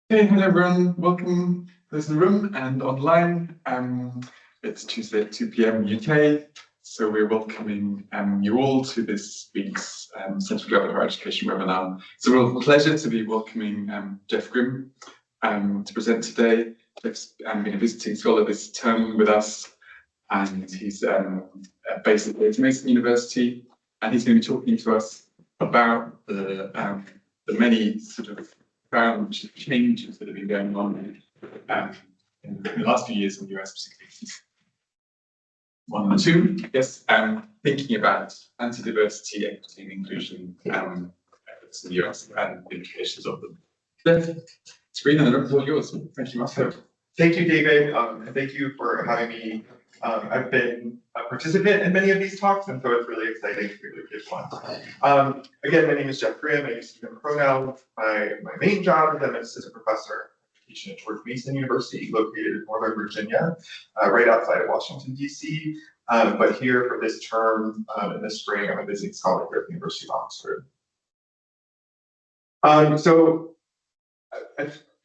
Hey, hello everyone. Welcome to those in the room and online. It's Tuesday at 2 p.m. UK, so we're welcoming you all to this week's Centre for Global Higher Education webinar. It's a real pleasure to be welcoming Jeff Grimm to present today. Jeff's been a visiting scholar this term with us, and he's based at George Mason University, and he's going to be talking to us about the many sort of profound changes that have been going on in the last few years in the US, particularly since 1 and 2, yes, thinking about anti-diversity, equity, and inclusion efforts in the US and the implications of them. The screen and the room is all yours. Thank you, Marcel. Thank you, David, and thank you for having me. I've been a participant in many of these talks, and so it's really exciting to be able to give one. Again, my name is Jeff Grimm. I use he, him pronouns. My main job is I'm an assistant professor of education at George Mason University, located in Northern Virginia, right outside of Washington, D.C. But here for this term in the spring, I'm a visiting scholar here at the University of Oxford.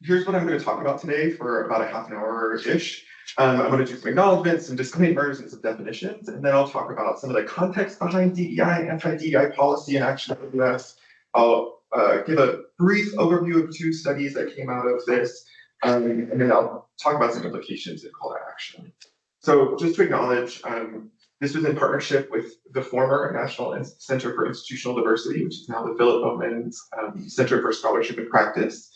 Here's what I'm going to talk about today for about a half an hour-ish. I'm going to do some acknowledgements, some disclaimers, and some definitions, and then I'll talk about some of the context behind DEI, anti-DEI policy and action in the US. I'll give a brief overview of 2 studies that came out of this, and then I'll talk about some implications and call to action. So just to acknowledge, this was in partnership with the former National Center for Institutional Diversity, which is now the Philip Bowman's Center for Scholarship and Practice.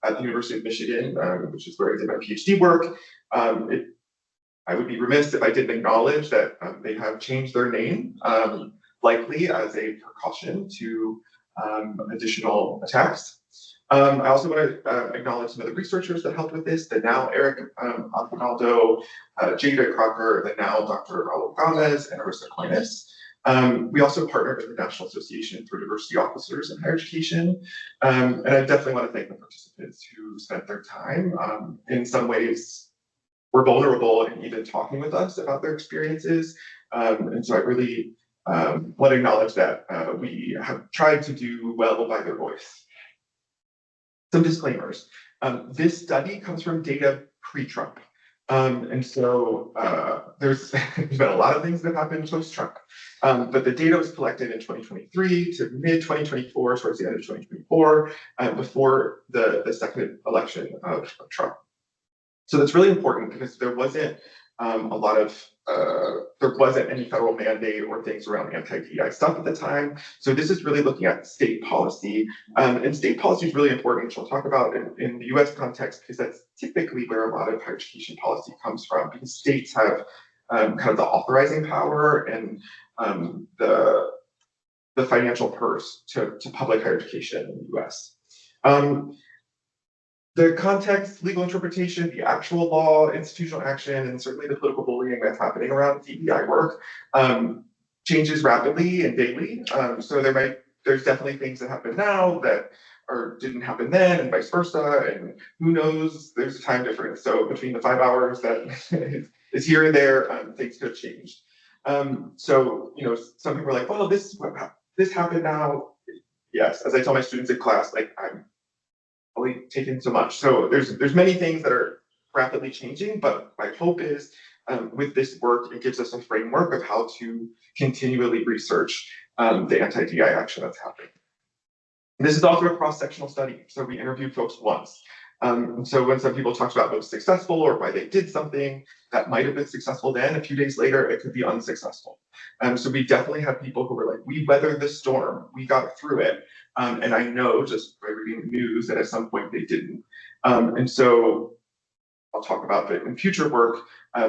At the University of Michigan, which is where I did my PhD work. I would be remiss if I didn't acknowledge that they have changed their name, likely as a precaution to additional attacks. I also want to acknowledge some of the researchers that helped with this, the now Eric Aguinaldo, Jada Crocker, the now Dr. Raul Gomez, and Arissa Coinis. We also partnered with the National Association for Diversity Officers in Higher Education, and I definitely want to thank the participants who spent their time. In some ways, were vulnerable in even talking with us about their experiences, and so I really want to acknowledge that we have tried to do well by their voice. Some disclaimers. This study comes from data pre-Trump. And so there's been a lot of things that have happened post-Trump. But the data was collected in 2023 to mid-2024, towards the end of 2024, before the second election of Trump. So that's really important because there wasn't there wasn't any federal mandate or things around anti-DEI stuff at the time. So this is really looking at state policy. And state policy is really important, which we'll talk about in the US context, because that's typically where a lot of higher education policy comes from, because states have kind of the authorizing power and the financial purse to public higher education in the US. The context, legal interpretation, the actual law, institutional action, and certainly the political bullying that's happening around DEI work changes rapidly and daily. So there's definitely things that happen now that didn't happen then, and vice versa. And who knows? There's a time difference. So between the 5 hours that is here and there, things could have changed. So some people are like, "Well, this happened now." Yes, as I tell my students in class, like I'm only taken so much. So there's many things that are rapidly changing, but my hope is with this work, it gives us a framework of how to continually research the anti-DEI action that's happening. And this is also a cross-sectional study. So we interviewed folks once. So when some people talked about most successful or why they did something that might have been successful then, a few days later, it could be unsuccessful. So we definitely have people who were like, we weathered the storm, we got through it. And I know just by reading the news that at some point they didn't. And so I'll talk about that in future work.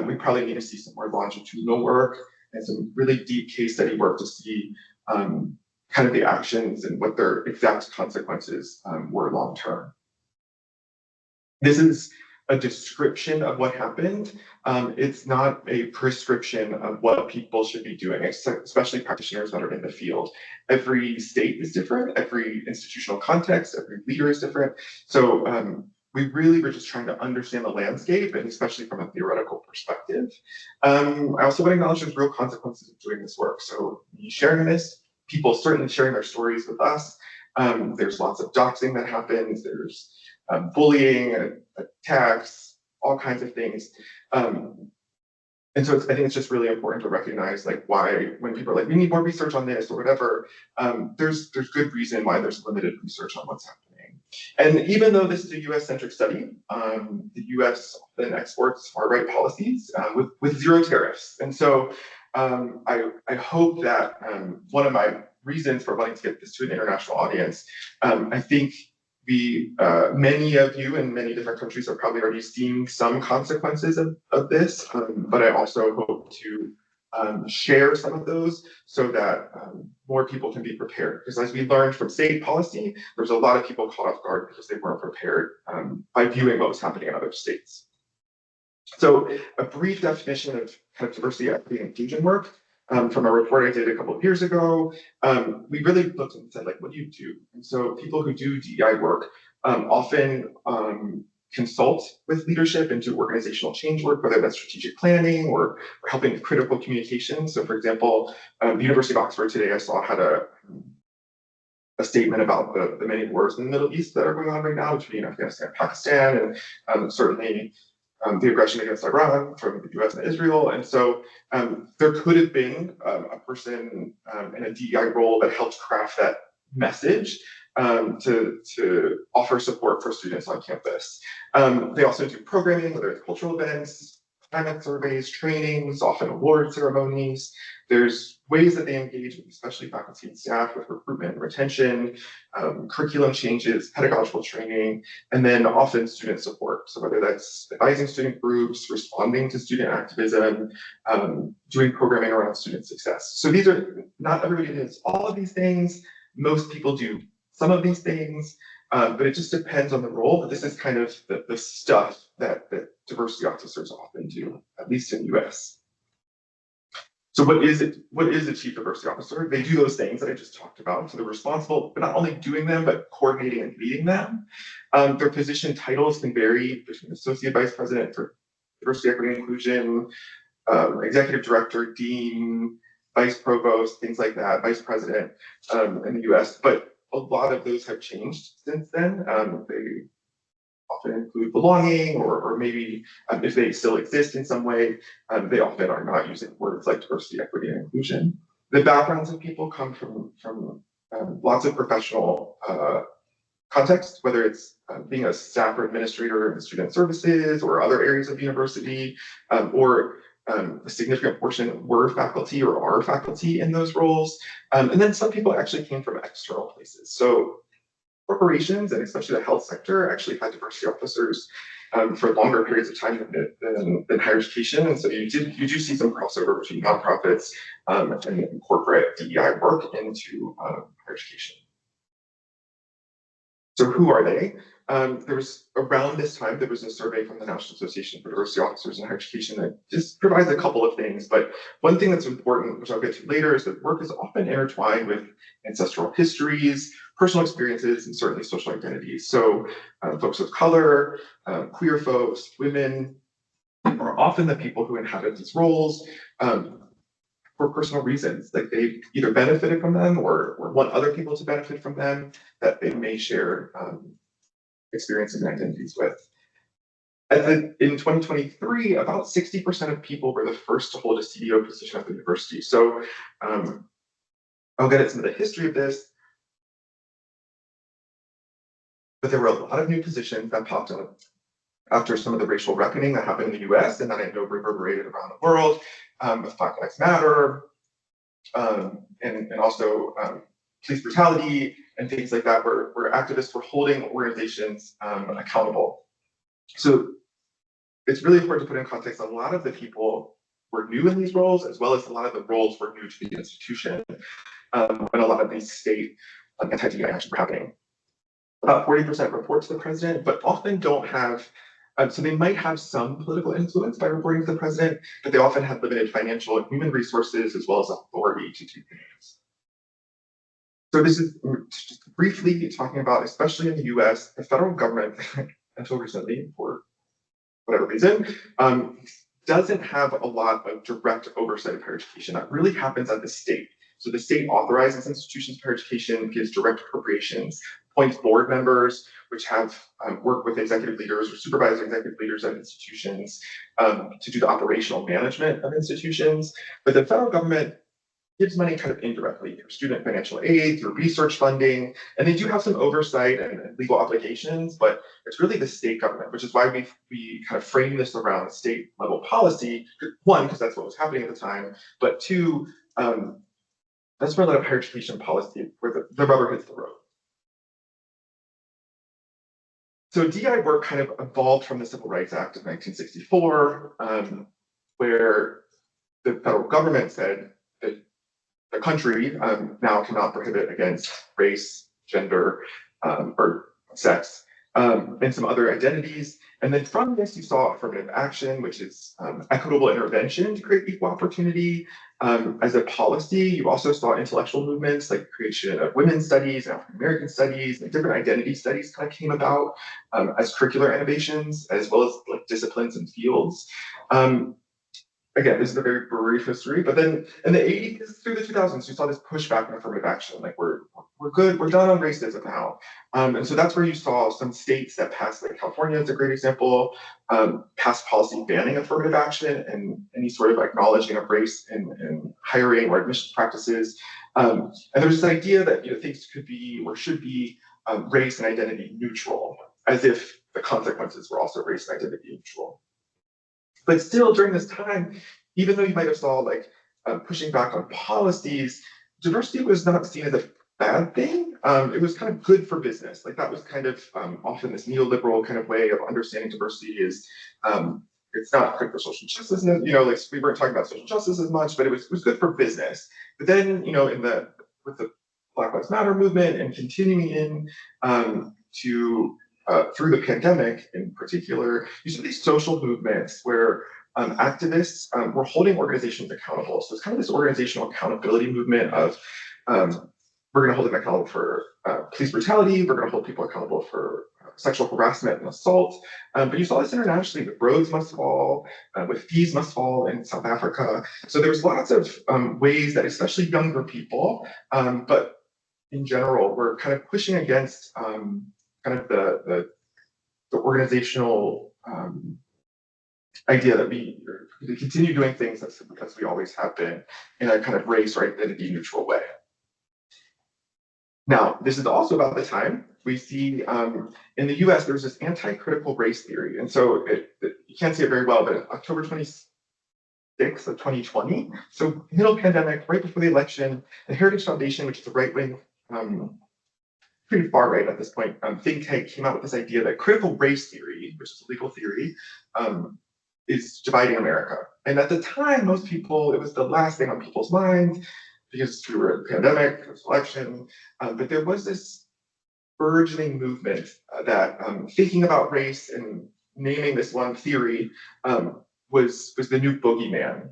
We probably need to see some more longitudinal work and some really deep case study work to see kind of the actions and what their exact consequences were long term. This is a description of what happened. It's not a prescription of what people should be doing, especially practitioners that are in the field. Every state is different, every institutional context, every leader is different. So we really were just trying to understand the landscape, and especially from a theoretical perspective. I also want to acknowledge there's real consequences of doing this work. So me sharing this, people certainly sharing their stories with us. There's lots of doxing that happens. There's bullying, attacks, all kinds of things. And so I think it's just really important to recognize like why when people are like, we need more research on this or whatever, there's good reason why there's limited research on what's happening. And even though this is a US-centric study, the US then exports far-right policies with zero tariffs. And so I hope that one of my reasons for wanting to get this to an international audience, I think many of you in many different countries are probably already seeing some consequences of this, but I also hope to share some of those so that more people can be prepared. Because as we learned from state policy, there's a lot of people caught off guard because they weren't prepared by viewing what was happening in other states. So a brief definition of kind of diversity, equity, and inclusion work. From a report I did a couple of years ago, we really looked and said, like, what do you do? And so people who do DEI work often consult with leadership and do organizational change work, whether that's strategic planning or helping with critical communication. So for example, the University of Oxford today I saw had a statement about the many wars in the Middle East that are going on right now between Afghanistan and Pakistan, and certainly the aggression against Iran from the US and Israel. And so there could have been a person in a DEI role that helped craft that message to offer support for students on campus. They also do programming, whether it's cultural events, climate surveys, trainings, often award ceremonies. There's ways that they engage with especially faculty and staff with recruitment and retention, curriculum changes, pedagogical training, and then often student support. So whether that's advising student groups, responding to student activism, doing programming around student success. So these are, not everybody does all of these things. Most people do some of these things, but it just depends on the role. But this is kind of the stuff that diversity officers often do, at least in the US. So what is it? What is a chief diversity officer? They do those things that I just talked about. So they're responsible for not only doing them, but coordinating and leading them. Their position titles can vary between associate vice president for diversity, equity, and inclusion, executive director, dean, vice provost, things like that, vice president in the US. But a lot of those have changed since then. They often include belonging, or maybe if they still exist in some way, they often are not using words like diversity, equity, and inclusion. The backgrounds of people come from lots of professional contexts, whether it's being a staff or administrator in student services or other areas of university, or a significant portion were faculty or are faculty in those roles. And then some people actually came from external places. So corporations, and especially the health sector, actually had diversity officers for longer periods of time than higher education. And so you do see some crossover between nonprofits and corporate DEI work into higher education. So who are they? There was, around this time, there was a survey from the National Association for Diversity Officers in Higher Education that just provides a couple of things. But one thing that's important, which I'll get to later, is that work is often intertwined with ancestral histories, personal experiences, and certainly social identities. So folks of color, queer folks, women are often the people who inhabit these roles for personal reasons. Like they've either benefited from them or want other people to benefit from them that they may share experiences and identities with. In 2023, about 60% of people were the first to hold a CDO position at the university. So I'll get into the history of this. But there were a lot of new positions that popped up after some of the racial reckoning that happened in the US and that I know reverberated around the world, with Black Lives Matter, and also police brutality and things like that, where activists were holding organizations accountable. So it's really important to put in context, a lot of the people were new in these roles, as well as a lot of the roles were new to the institution when a lot of these state anti-DEI actions were happening. About 40% report to the president, but often don't have, so they might have some political influence by reporting to the president, but they often have limited financial and human resources as well as authority to do things. So this is just briefly talking about, especially in the US, the federal government, until recently, for whatever reason, doesn't have a lot of direct oversight of higher education. That really happens at the state. So the state authorizes institutions of higher education, gives direct appropriations, appoints board members, which have work with executive leaders or supervise executive leaders at institutions to do the operational management of institutions. But the federal government gives money kind of indirectly through student financial aid, through research funding, and they do have some oversight and legal obligations, but it's really the state government, which is why we kind of frame this around state level policy. One, because that's what was happening at the time, but two, that's where a lot of higher education policy, where the rubber hits the road. So DEI work kind of evolved from the Civil Rights Act of 1964, where the federal government said that the country now cannot prohibit against race, gender, or sex, and some other identities. And then from this, you saw affirmative action, which is equitable intervention to create equal opportunity. As a policy, you also saw intellectual movements like the creation of women's studies, African American studies, and different identity studies kind of came about as curricular innovations, as well as like disciplines and fields. Again, this is a very brief history, but then in the 80s through the 2000s, you saw this pushback on affirmative action. Like we're good, we're done on racism now. And so that's where you saw some states that passed, like California is a great example, passed policy banning affirmative action and any sort of acknowledging of race in hiring or admissions practices. And there's this idea that things could be or should be race and identity neutral, as if the consequences were also race and identity neutral. But still, during this time, even though you might have saw like pushing back on policies, diversity was not seen as a bad thing. It was kind of good for business. Like that was kind of often this neoliberal kind of way of understanding diversity is it's not good for social justice. Like we weren't talking about social justice as much, but it was good for business. But then with the Black Lives Matter movement and continuing in through the pandemic in particular, you see these social movements where activists were holding organizations accountable. So it's kind of this organizational accountability movement of we're going to hold them accountable for police brutality, we're going to hold people accountable for sexual harassment and assault. But you saw this internationally with Roads Must Fall, with Fees Must Fall in South Africa. So there was lots of ways that especially younger people, but in general, were kind of pushing against kind of the organizational idea that we continue doing things as we always have been in a kind of race or identity neutral way. Now, this is also about the time we see in the US, there's this anti-critical race theory. And so you can't see it very well, but October 26th of 2020, so middle pandemic, right before the election, the Heritage Foundation, which is a right-wing pretty far right at this point, think tank came out with this idea that critical race theory, which is a legal theory, is dividing America. And at the time, most people, it was the last thing on people's minds because we were in a pandemic, there was election, but there was this burgeoning movement that thinking about race and naming this one theory was the new boogeyman.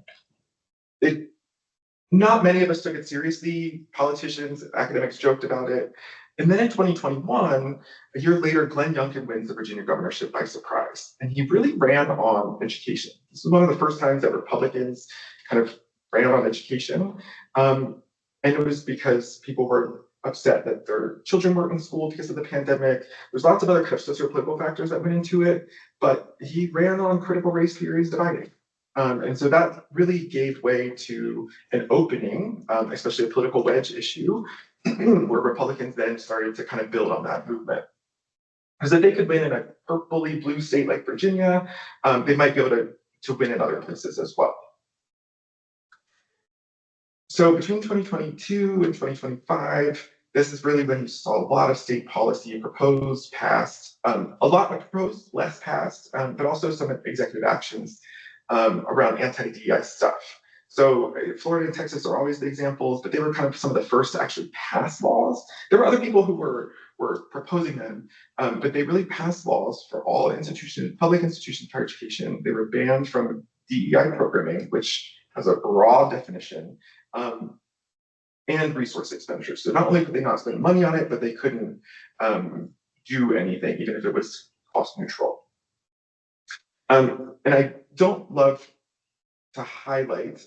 Not many of us took it seriously. Politicians, academics joked about it. And then in 2021, a year later, Glenn Youngkin wins the Virginia governorship by surprise. And he really ran on education. This was one of the first times that Republicans kind of ran on education. And it was because people were upset that their children weren't in school because of the pandemic. There's lots of other kind of socio-political factors that went into it, but he ran on critical race theories dividing. And so that really gave way to an opening, especially a political wedge issue, where Republicans then started to kind of build on that movement. Because if they could win in a purpley blue state like Virginia, they might be able to win in other places as well. So between 2022 and 2025, this is really when you saw a lot of state policy proposed, passed, a lot proposed, less passed, but also some executive actions around anti-DEI stuff. So Florida and Texas are always the examples, but they were kind of some of the first to actually pass laws. There were other people who were proposing them, but they really passed laws for all institutions, public institutions of higher education. They were banned from DEI programming, which has a broad definition, and resource expenditures. So not only could they not spend money on it, but they couldn't do anything, even if it was cost neutral. And I don't love to highlight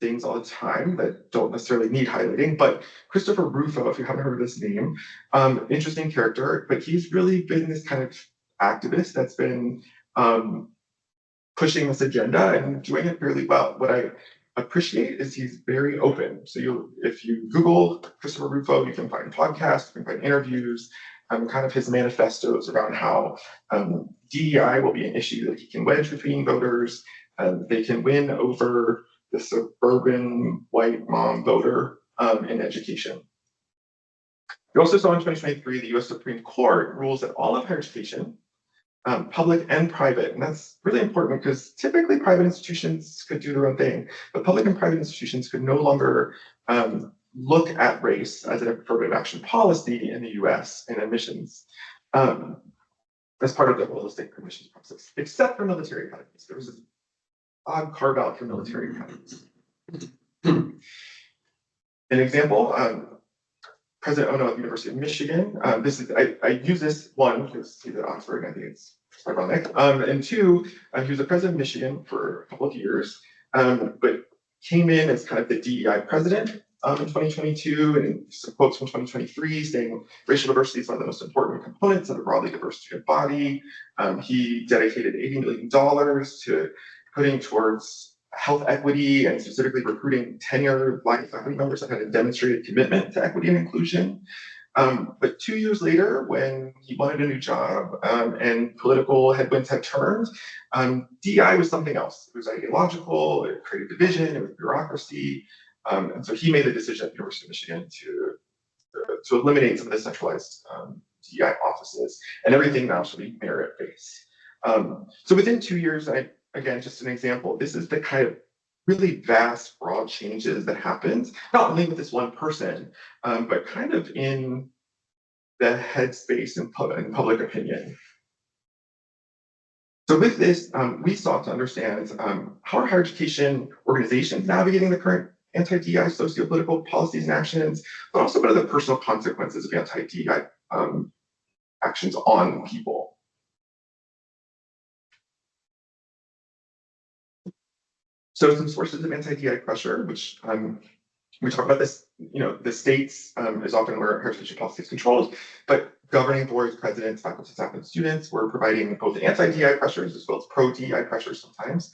things all the time that don't necessarily need highlighting, but Christopher Rufo, if you haven't heard of this name, interesting character, but he's really been this kind of activist that's been pushing this agenda and doing it fairly well. What I appreciate is he's very open. So if you Google Christopher Rufo, you can find podcasts, you can find interviews, kind of his manifestos around how DEI will be an issue that he can wedge between voters. They can win over the suburban white mom voter in education. We also saw in 2023, the US Supreme Court rules that all of higher education, public and private, and that's really important because typically private institutions could do their own thing, but public and private institutions could no longer look at race as an affirmative action policy in the US in admissions as part of the holistic admissions process, except for military academies. There was an odd carve out for military academies. An example, President Ono at the University of Michigan. I use this one because he's at Oxford, and I think it's ironic. And two, he was the president of Michigan for a couple of years, but came in as kind of the DEI president in 2022, and some quotes from 2023 saying racial diversity is one of the most important components of a broadly diverse student body. He dedicated $80 million to putting towards health equity and specifically recruiting tenured Black faculty members that had a demonstrated commitment to equity and inclusion. But 2 years later, when he wanted a new job and political headwinds had turned, DEI was something else. It was ideological, it created division, it was bureaucracy. And so he made the decision at the University of Michigan to eliminate some of the centralized DEI offices, and everything now should be merit-based. So within 2 years, again, just an example, this is the kind of really vast, broad changes that happens, not only with this one person, but kind of in the headspace in public opinion. So with this, we sought to understand how are higher education organizations navigating the current anti-DEI socio-political policies and actions, but also what are the personal consequences of anti-DEI actions on people. So some sources of anti-DEI pressure, which we talk about this, the states is often where higher education policy is controlled, but governing boards, presidents, faculty, staff, and students were providing both anti-DEI pressures as well as pro-DEI pressures sometimes.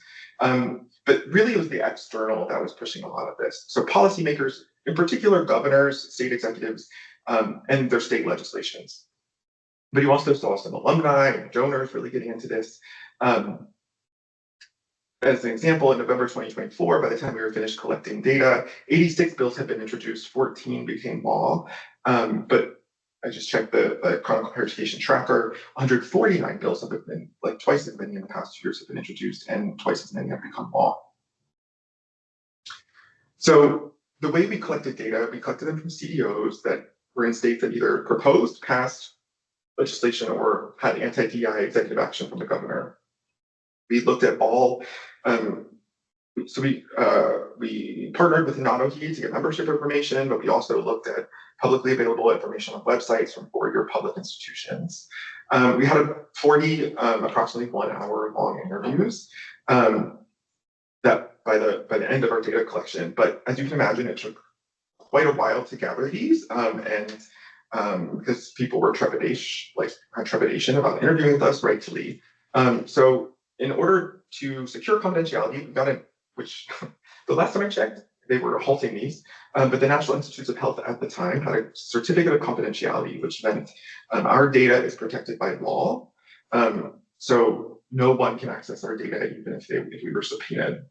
But really it was the external that was pushing a lot of this. So policymakers, in particular governors, state executives, and their state legislations. But you also saw some alumni and donors really getting into this. As an example, in November 2024, by the time we were finished collecting data, 86 bills had been introduced, 14 became law. But I just checked the Chronicle Higher Education Tracker, 149 bills have been, like twice as many in the past 2 years have been introduced, and twice as many have become law. So the way we collected data, we collected them from CEOs that were in states that either proposed, passed legislation, or had anti-DEI executive action from the governor. We looked at all, so we partnered with NADOHE to get membership information, but we also looked at publicly available information on websites from 4-year public institutions. We had 40 approximately 1 hour long interviews that by the end of our data collection, but as you can imagine, it took quite a while to gather these, and because people were had trepidation about interviewing with us, rightfully. So in order to secure confidentiality, we got in, which the last time I checked, they were halting these, but the National Institutes of Health at the time had a certificate of confidentiality, which meant our data is protected by law. So no one can access our data, even if we were subpoenaed.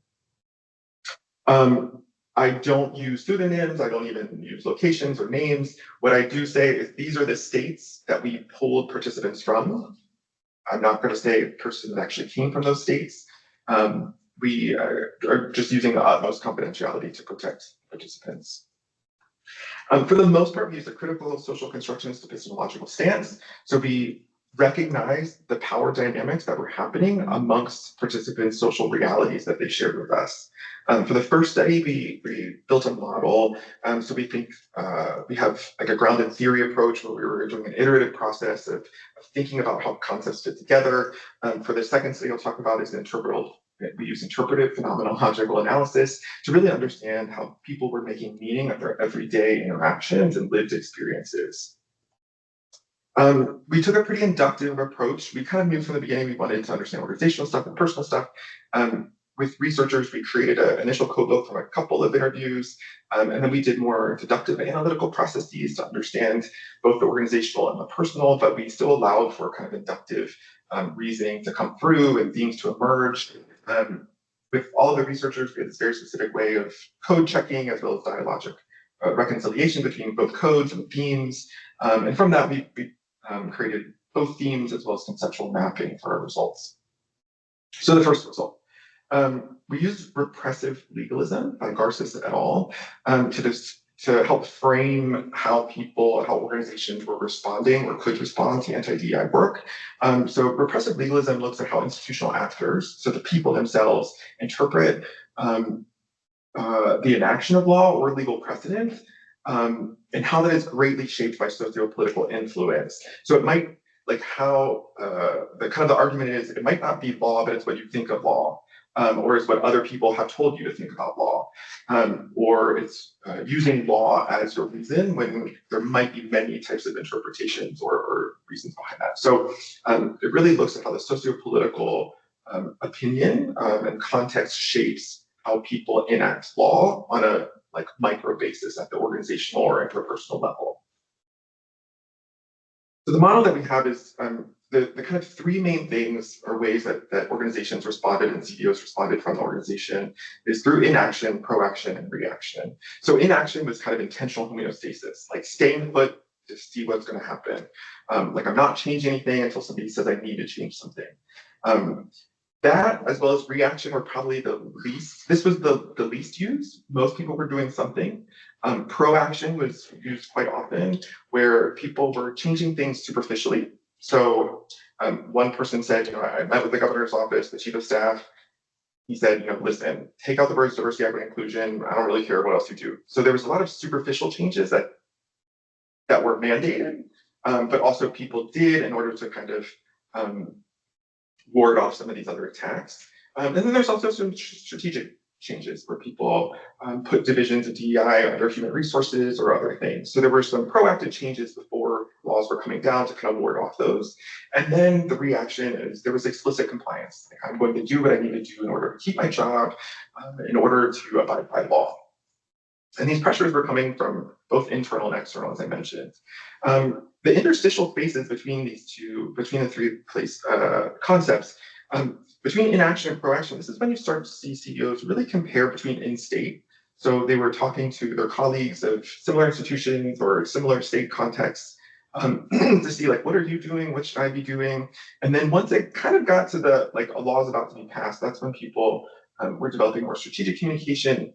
I don't use pseudonyms, I don't even use locations or names. What I do say is these are the states that we pulled participants from. I'm not going to say a person that actually came from those states. We are just using the utmost confidentiality to protect participants. For the most part, we use a critical social constructionist epistemological stance. So we recognize the power dynamics that were happening amongst participants' social realities that they shared with us. For the first study, we built a model. So we think we have like a grounded theory approach where we were doing an iterative process of thinking about how concepts fit together. For the second study I'll talk about is the we use interpretive phenomenological analysis to really understand how people were making meaning of their everyday interactions and lived experiences. We took a pretty inductive approach. We kind of knew from the beginning we wanted to understand organizational stuff and personal stuff. With researchers, we created an initial code book from a couple of interviews, and then we did more deductive analytical processes to understand both the organizational and the personal, but we still allowed for kind of inductive reasoning to come through and themes to emerge. With all of the researchers, we had this very specific way of code checking as well as dialogic reconciliation between both codes and themes. And from that, we created both themes as well as conceptual mapping for our results. So the first result. We used repressive legalism by Garces et al. To help frame how organizations were responding or could respond to anti-DEI work. So repressive legalism looks at how institutional actors, so the people themselves, interpret the enaction of law or legal precedent, and how that is greatly shaped by socio-political influence. So it might, like how the argument is, it might not be law, but it's what you think of law. Or it's what other people have told you to think about law, or it's using law as your reason when there might be many types of interpretations or reasons behind that. So it really looks at how the socio-political opinion and context shapes how people enact law on a micro basis at the organizational or interpersonal level. So the model that we have is the kind of three main things or ways that organizations responded and CEOs responded from the organization is through inaction, proaction, and reaction. So inaction was kind of intentional homeostasis, like staying put to see what's going to happen. Like I'm not changing anything until somebody says I need to change something. That, as well as reaction, were probably the least, this was the least used. Most people were doing something. Proaction was used quite often, where people were changing things superficially. So one person said, I met with the governor's office, the chief of staff. He said, listen, take out the words diversity, equity, inclusion. I don't really care what else you do. So there was a lot of superficial changes that were mandated, but also people did in order to kind of ward off some of these other attacks. And then there's also some strategic changes where people put divisions of DEI under human resources or other things. So there were some proactive changes before laws were coming down to kind of ward off those. And then the reaction is there was explicit compliance. Like, I'm going to do what I need to do in order to keep my job, in order to abide by law. And these pressures were coming from both internal and external, as I mentioned. The interstitial spaces between the three concepts, between inaction and proaction, this is when you start to see CEOs really compare between in-state. So they were talking to their colleagues of similar institutions or similar state contexts to see what are you doing? What should I be doing? And then once it kind of got to the a law is about to be passed, that's when people were developing more strategic communication,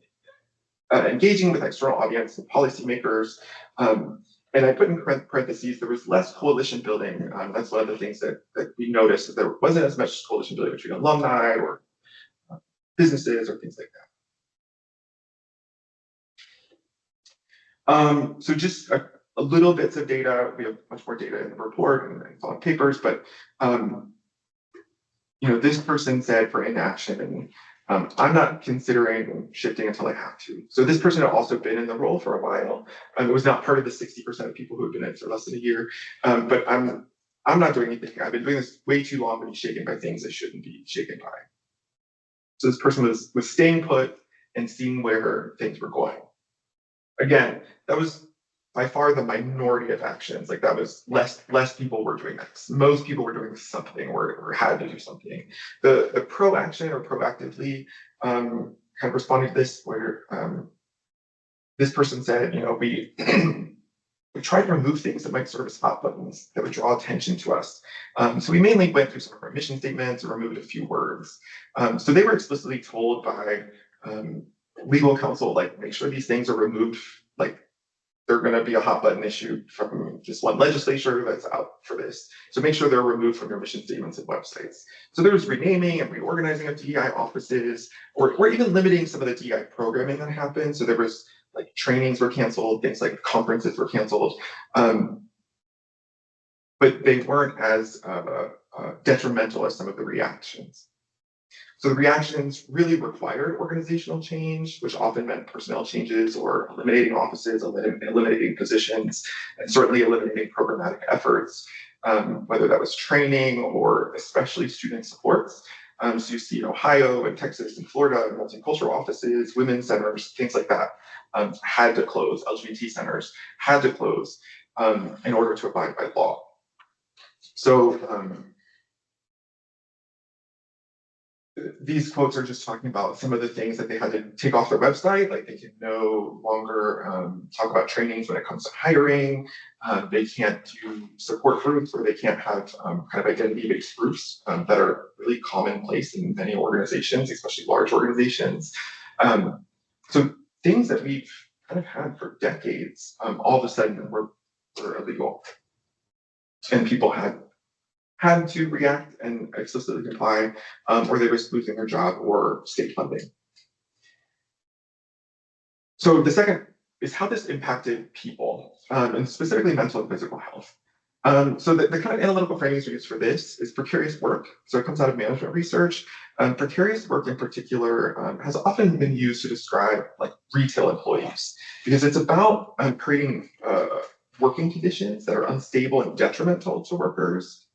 engaging with external audience and policymakers. And I put in parentheses, there was less coalition building. That's one of the things that we noticed, that there wasn't as much coalition building between alumni or businesses or things like that. So just a little bits of data. We have much more data in the report and it's on papers, but this person said for inaction, I'm not considering shifting until I have to. So this person had also been in the role for a while. It was not part of the 60% of people who have been in it for less than a year. But I'm not doing anything. I've been doing this way too long to be shaken by things I shouldn't be shaken by. So this person was staying put and seeing where things were going. Again, that was by far the minority of actions. That was less people were doing this. Most people were doing something or had to do something. The proaction or proactively kind of responding to this, where this person said, we we tried to remove things that might serve as hot buttons that would draw attention to us. So we mainly went through some of our mission statements and removed a few words. So they were explicitly told by legal counsel, make sure these things are removed, they're going to be a hot button issue from just one legislature that's out for this. So make sure they're removed from your mission statements and websites. So there was renaming and reorganizing of DEI offices, or even limiting some of the DEI programming that happened. So there was trainings were canceled, things like conferences were canceled, but they weren't as detrimental as some of the reactions. So the reactions really required organizational change, which often meant personnel changes or eliminating offices, eliminating positions, and certainly eliminating programmatic efforts, whether that was training or especially student supports. So you see in Ohio and Texas and Florida, multicultural offices, women's centers, things like that had to close. LGBT centers had to close in order to abide by law. So these quotes are just talking about some of the things that they had to take off their website, like they can no longer talk about trainings when it comes to hiring. They can't do support groups, or they can't have kind of identity-based groups that are really commonplace in many organizations, especially large organizations. So things that we've kind of had for decades, all of a sudden were illegal, and people had to react and explicitly comply, or they risk losing their job or state funding. So the second is how this impacted people, and specifically mental and physical health. So the kind of analytical framings we use for this is precarious work. So it comes out of management research. Precarious work in particular has often been used to describe like retail employees, because it's about creating working conditions that are unstable and detrimental to workers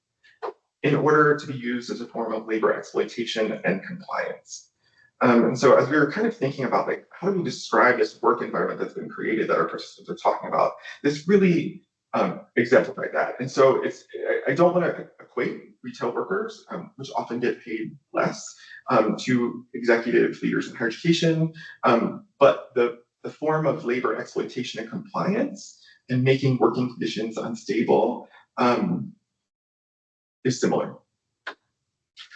in order to be used as a form of labor exploitation and compliance. And so as we were kind of thinking about like, how do we describe this work environment that's been created that our participants are talking about, this really exemplified that. And so I don't want to equate retail workers, which often get paid less, to executive leaders in higher education, but the form of labor exploitation and compliance and making working conditions unstable is similar.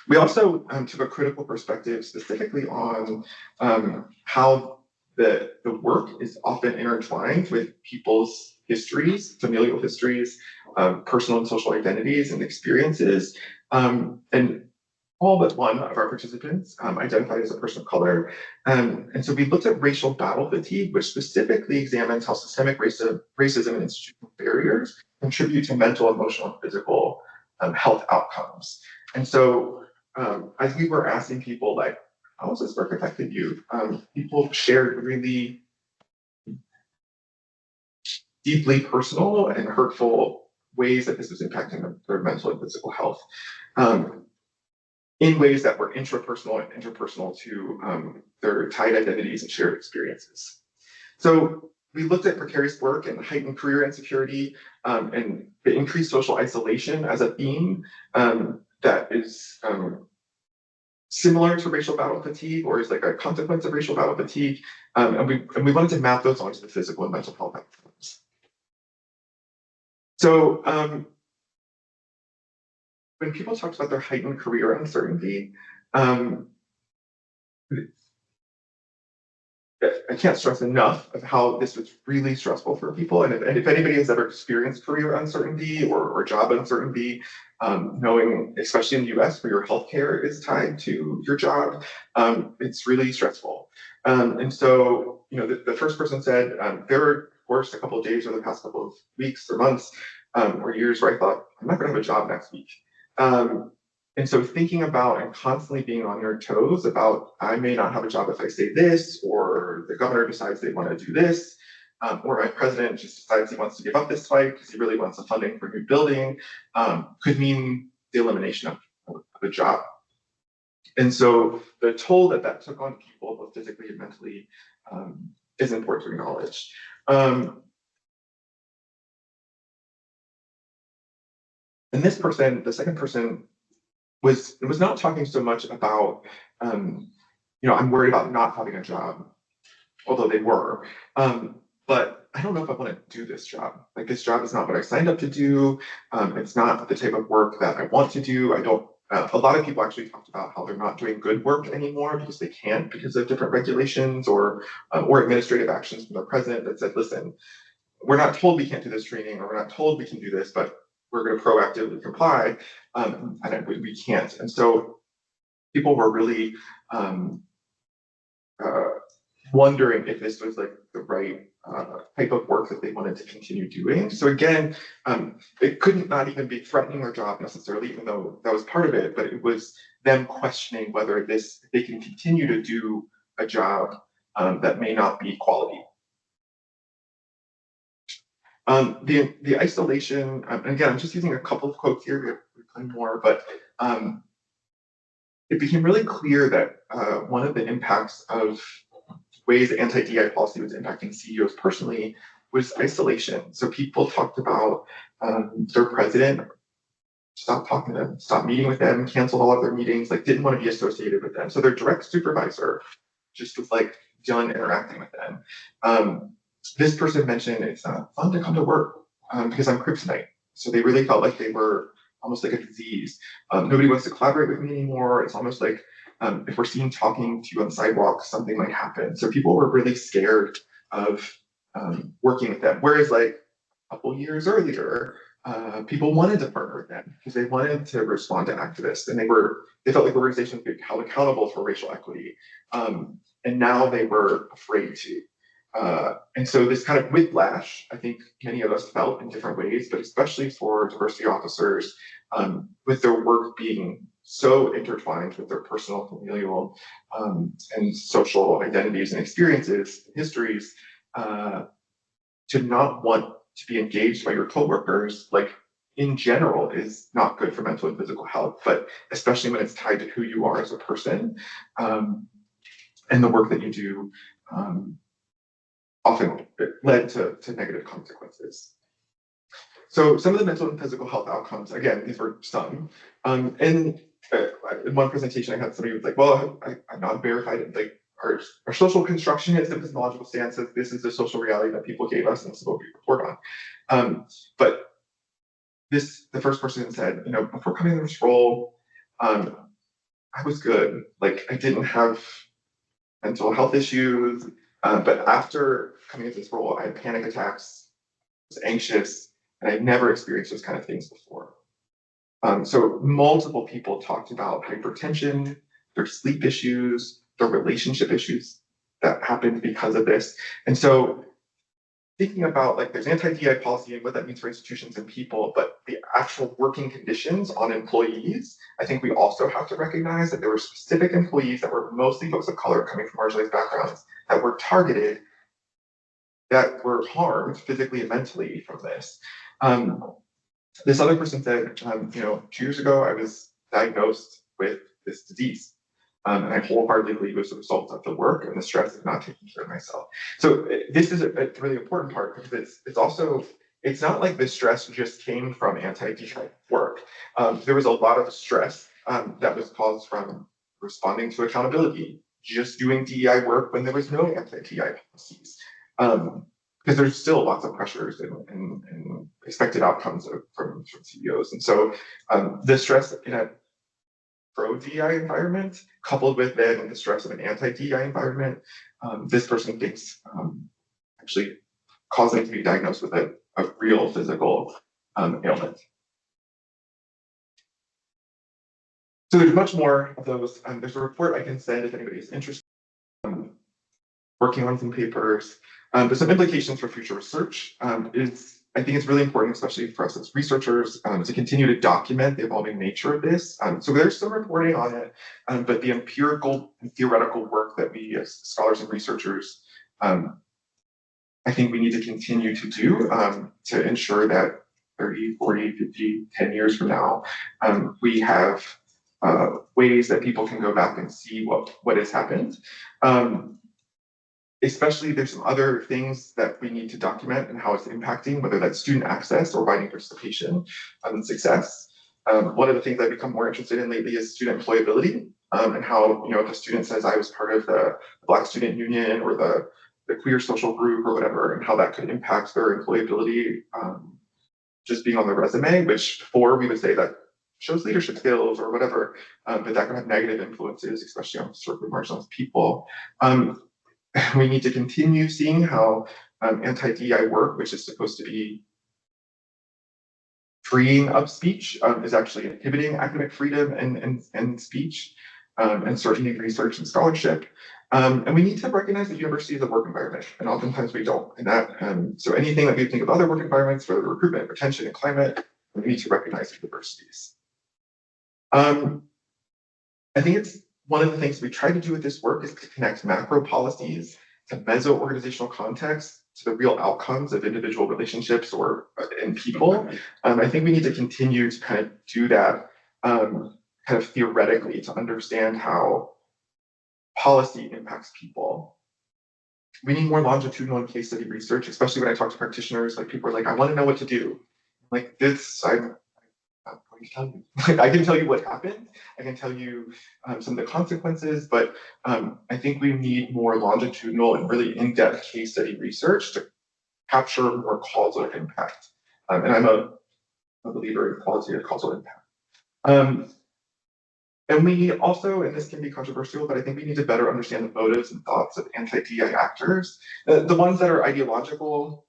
We also took a critical perspective specifically on how the work is often intertwined with people's histories, familial histories, personal and social identities and experiences. And all but one of our participants identified as a person of color. And so we looked at racial battle fatigue, which specifically examines how systemic racism and institutional barriers contribute to mental, emotional, and physical health outcomes. And so as we were asking people, like, how has this work affected you? People shared really deeply personal and hurtful ways that this was impacting their mental and physical health, in ways that were intrapersonal and interpersonal to their tied identities and shared experiences. So we looked at precarious work and heightened career insecurity, and the increased social isolation as a theme that is similar to racial battle fatigue, or is like a consequence of racial battle fatigue. And we wanted to map those onto the physical and mental health outcomes. So when people talked about their heightened career uncertainty, I can't stress enough of how this was really stressful for people. And if anybody has ever experienced career uncertainty or job uncertainty, knowing, especially in the US, where your healthcare is tied to your job, it's really stressful. And so, the first person said, there were, of course, a couple of days or the past couple of weeks or months or years where I thought, I'm not going to have a job next week. And so thinking about and constantly being on your toes about, I may not have a job if I say this, or the governor decides they want to do this, or my president just decides he wants to give up this fight because he really wants the funding for a new building, could mean the elimination of a job. And so the toll that took on people, both physically and mentally, is important to acknowledge. And this person, the second person, was not talking so much about, I'm worried about not having a job, although they were. But I don't know if I want to do this job. Like, this job is not what I signed up to do. It's not the type of work that I want to do. A lot of people actually talked about how they're not doing good work anymore because they can't, because of different regulations or administrative actions from the president that said, listen, we're not told we can't do this training, or we're not told we can do this, but we're going to proactively comply, and we can't. And so people were really wondering if this was like the right type of work that they wanted to continue doing. So again, it couldn't not even be threatening their job necessarily, even though that was part of it, but it was them questioning whether they can continue to do a job that may not be quality. The isolation, and again, I'm just using a couple of quotes here, we have plenty more, but it became really clear that one of the impacts of ways anti-DEI policy was impacting CEOs personally was isolation. So people talked about their president stopped talking to them, stopped meeting with them, canceled all of their meetings, like didn't want to be associated with them. So their direct supervisor just was like done interacting with them. This person mentioned it's fun to come to work because I'm kryptonite. So they really felt like they were almost like a disease. Nobody wants to collaborate with me anymore. It's almost like if we're seen talking to you on the sidewalk, something might happen. So people were really scared of working with them. Whereas like a couple years earlier, people wanted to partner with them because they wanted to respond to activists, and they felt like organizations would be held accountable for racial equity. And now they were afraid to. And so this kind of whiplash, I think many of us felt in different ways, but especially for diversity officers, with their work being so intertwined with their personal, familial, and social identities and experiences, histories, to not want to be engaged by your coworkers, like in general, is not good for mental and physical health, but especially when it's tied to who you are as a person, and the work that you do, often led to negative consequences. So some of the mental and physical health outcomes, again, these were some. In one presentation, I had somebody who was like, well, I'm not verified. Like our social construction is epistemological stance that this is the social reality that people gave us, and this is what we report on. But the first person said, before coming into this role, I was good. Like I didn't have mental health issues. But after coming into this role, I had panic attacks, was anxious, and I'd never experienced those kind of things before. So multiple people talked about hypertension, their sleep issues, their relationship issues that happened because of this. And so thinking about like there's anti-DEI policy and what that means for institutions and people, but the actual working conditions on employees, I think we also have to recognize that there were specific employees that were mostly folks of color coming from marginalized backgrounds that were targeted, that were harmed physically and mentally from this. This other person said, 2 years ago, I was diagnosed with this disease. And I wholeheartedly believe it was a result of the work and the stress of not taking care of myself. So this is a really important part because it's not like the stress just came from anti-DEI work. There was a lot of stress that was caused from responding to accountability, just doing DEI work when there was no anti-DEI policies. Because there's still lots of pressures and expected outcomes from CEOs. And so the stress in a pro-DEI environment, coupled with then the stress of an anti-DEI environment, this person thinks actually caused them to be diagnosed with a real physical ailment. So there's much more of those. There's a report I can send if anybody's interested. Working on some papers, but some implications for future research I think it's really important, especially for us as researchers, to continue to document the evolving nature of this. So there's some reporting on it, but the empirical and theoretical work that we as scholars and researchers, I think we need to continue to do to ensure that 30, 40, 50, 10 years from now, we have ways that people can go back and see what has happened. Especially there's some other things that we need to document and how it's impacting, whether that's student access or widening participation and success. One of the things I've become more interested in lately is student employability and how, if a student says I was part of the Black Student Union or the queer social group or whatever, and how that could impact their employability just being on the resume, which before we would say that shows leadership skills or whatever, but that can have negative influences, especially on historically marginalized people. We need to continue seeing how anti-DEI work, which is supposed to be freeing up speech, is actually inhibiting academic freedom and speech, and certainly research and scholarship. And we need to recognize that university is a work environment, and oftentimes we don't. And that, so anything that we think of other work environments for recruitment, retention, and climate, we need to recognize universities. I think it's one of the things we try to do with this work is to connect macro policies to meso-organizational context to the real outcomes of individual relationships or in people. I think we need to continue to kind of do that kind of theoretically to understand how policy impacts people. We need more longitudinal and case study research, especially when I talk to practitioners. Like people are like, I want to know what to do. Like this, I'm going to tell you. Like, I can tell you what happened. I can tell you some of the consequences, but I think we need more longitudinal and really in-depth case study research to capture more causal impact. And I'm a believer in qualitative causal impact. And we also, and this can be controversial, but I think we need to better understand the motives and thoughts of anti-DEI actors. The ones that are ideological,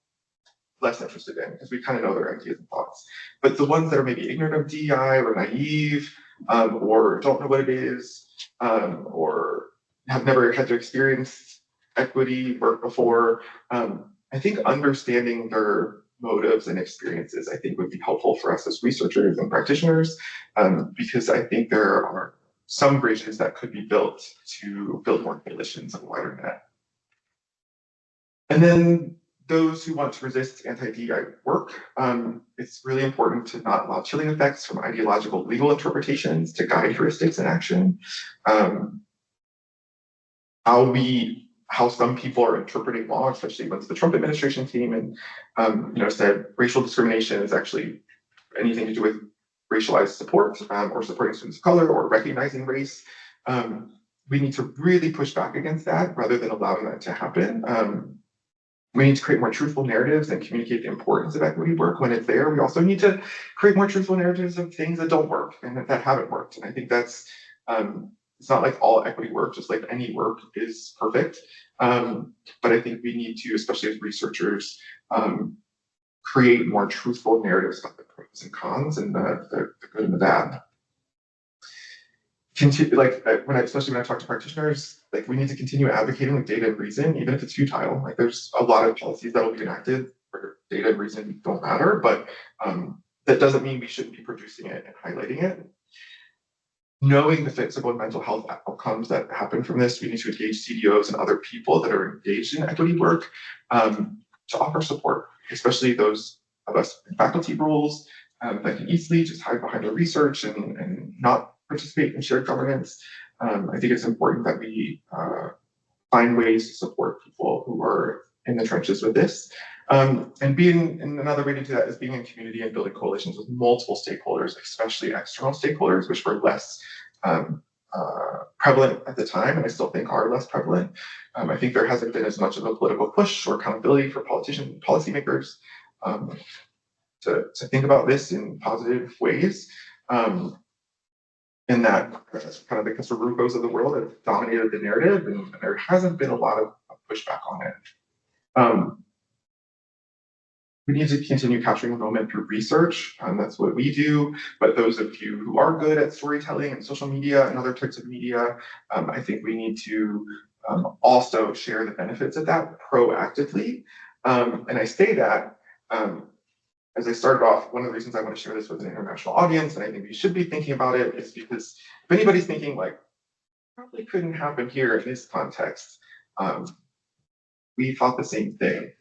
less interested in, because we kind of know their ideas and thoughts. But the ones that are maybe ignorant of DEI or naive, or don't know what it is, or have never had to experience equity work before, I think understanding their motives and experiences, I think would be helpful for us as researchers and practitioners, because I think there are some bridges that could be built to build more coalitions of a wider net. And then those who want to resist anti-DEI work, it's really important to not allow chilling effects from ideological legal interpretations to guide heuristics in action. How some people are interpreting law, especially once the Trump administration came and said racial discrimination is actually anything to do with racialized support or supporting students of color or recognizing race. We need to really push back against that rather than allowing that to happen. We need to create more truthful narratives and communicate the importance of equity work when it's there. We also need to create more truthful narratives of things that don't work and that haven't worked. And I think that's, it's not like all equity work, just like any work is perfect. But I think we need to, especially as researchers, create more truthful narratives about the pros and cons and the good and the bad. Especially when I talk to practitioners, like we need to continue advocating with data and reason, even if it's futile. Like there's a lot of policies that will be enacted where data and reason don't matter, but that doesn't mean we shouldn't be producing it and highlighting it. Knowing the physical and mental health outcomes that happen from this, we need to engage CDOs and other people that are engaged in equity work to offer support, especially those of us in faculty roles that can easily just hide behind our research and not participate in shared governance. I think it's important that we find ways to support people who are in the trenches with this. And another way to do that is being in community and building coalitions with multiple stakeholders, especially external stakeholders, which were less prevalent at the time, and I still think are less prevalent. I think there hasn't been as much of a political push or accountability for politicians and policymakers to think about this in positive ways. In that kind of the Casarucos of the world have dominated the narrative, and there hasn't been a lot of pushback on it. We need to continue capturing the moment through research. That's what we do. But those of you who are good at storytelling and social media and other types of media, I think we need to also share the benefits of that proactively. And I say that as I started off, one of the reasons I want to share this with an international audience, and I think we should be thinking about it, is because if anybody's thinking like, probably couldn't happen here in this context, we thought the same thing.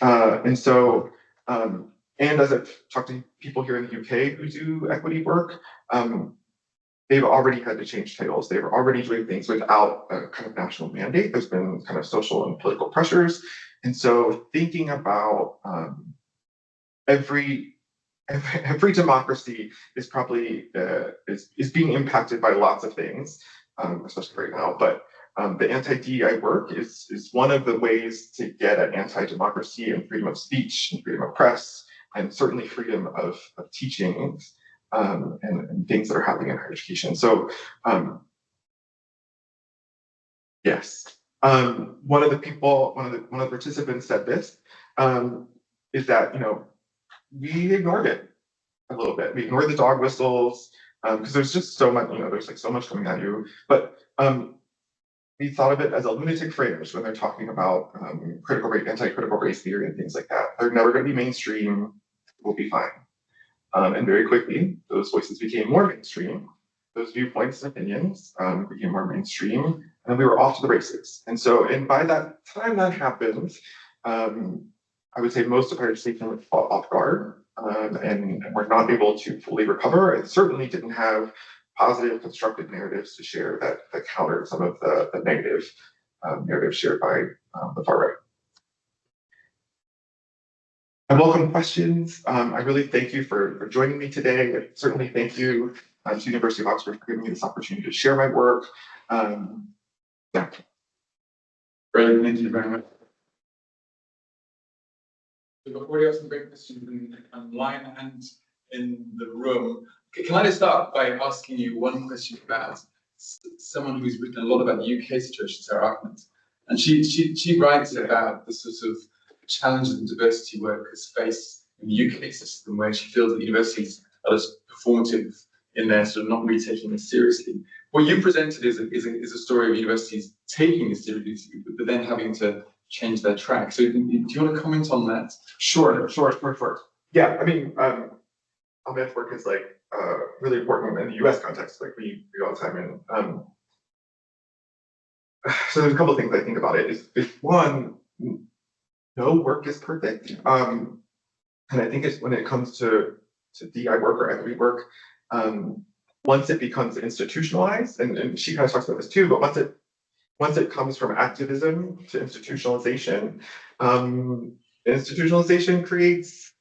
And so, and as I've talked to people here in the UK who do equity work, they've already had to change titles. They were already doing things without a kind of national mandate. There's been kind of social and political pressures. And so thinking about every democracy is probably is being impacted by lots of things, especially right now. But the anti-DEI work is one of the ways to get at anti-democracy and freedom of speech and freedom of press, and certainly freedom of teaching and things that are happening in higher education. So yes, one of the participants said this, is that we ignored it a little bit. We ignored the dog whistles because there's just so much, there's like so much coming at you. But we thought of it as a lunatic fringe when they're talking about anti-critical race theory and things like that. They're never going to be mainstream. We'll be fine. And very quickly, those voices became more mainstream. Those viewpoints and opinions became more mainstream, and we were off to the races. And by that time that happened, I would say most of higher education was caught off guard, and were not able to fully recover, and certainly didn't have positive, constructive narratives to share that countered some of the negative narratives shared by the far right. I welcome questions. I really thank you for joining me today. I certainly thank you to the University of Oxford for giving me this opportunity to share my work. Yeah. Brilliant, thank you very much. We've already got some great questions online and in the room. Can I just start by asking you one question about someone who's written a lot about the UK situation, Sarah Ackland, and she writes about the sort of challenges and diversity workers face in the UK system, where she feels that universities are just performative in their sort of not really taking this seriously. What you presented is a story of universities taking this seriously, but then having to change their track. So do you want to comment on that? Sure. Yeah, I mean, Ahmed's work is like really important in the US context, like we all the time. And so there's a couple of things I think about it. Is one, no work is perfect. And I think it's when it comes to DI work or equity work, once it becomes institutionalized, and she kind of talks about this too, but once it comes from activism to institutionalization, institutionalization creates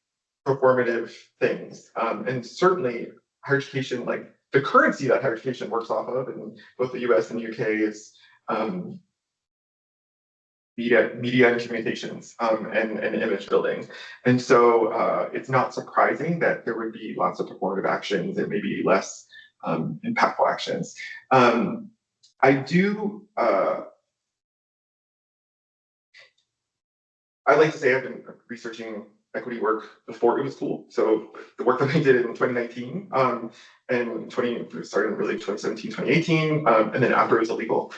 performative things. And certainly higher education, like the currency that higher education works off of in both the US and the UK is media and communications and image building. And so it's not surprising that there would be lots of performative actions and maybe less impactful actions. I like to say I've been researching equity work before it was cool. So the work that I did in 2019 and started really 2017, 2018, and then after it was illegal.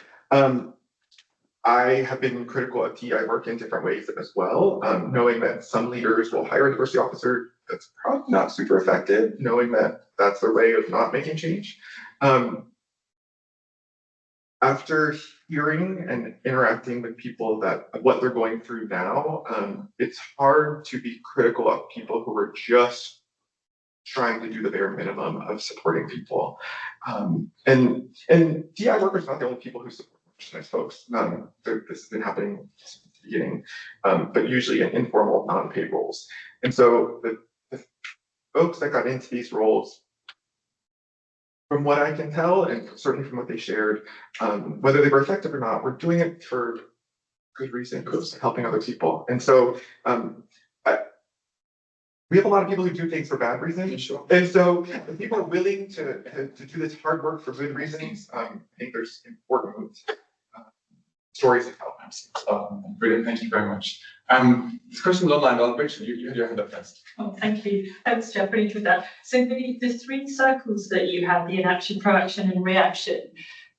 I have been critical of DEI work in different ways as well, knowing that some leaders will hire a diversity officer that's probably not super effective, knowing that that's their way of not making change. After hearing and interacting with people what they're going through now, it's hard to be critical of people who are just trying to do the bare minimum of supporting people. And DI workers are not the only people who support marginalized folks. This has been happening since the beginning, but usually in informal, non-paid roles. And so the folks that got into these roles, from what I can tell, and certainly from what they shared, whether they were effective or not, were doing it for good reasons, helping other people. And so we have a lot of people who do things for bad reasons. Sure. And so if people are willing to do this hard work for good reasons, I think there's important stories to tell. Brilliant, thank you very much. This question's online. Rachel, you had your hand up first. Oh, thank you. Thanks, Jeff. Really enjoyed that. So the three circles that you had, the inaction, proaction, and reaction,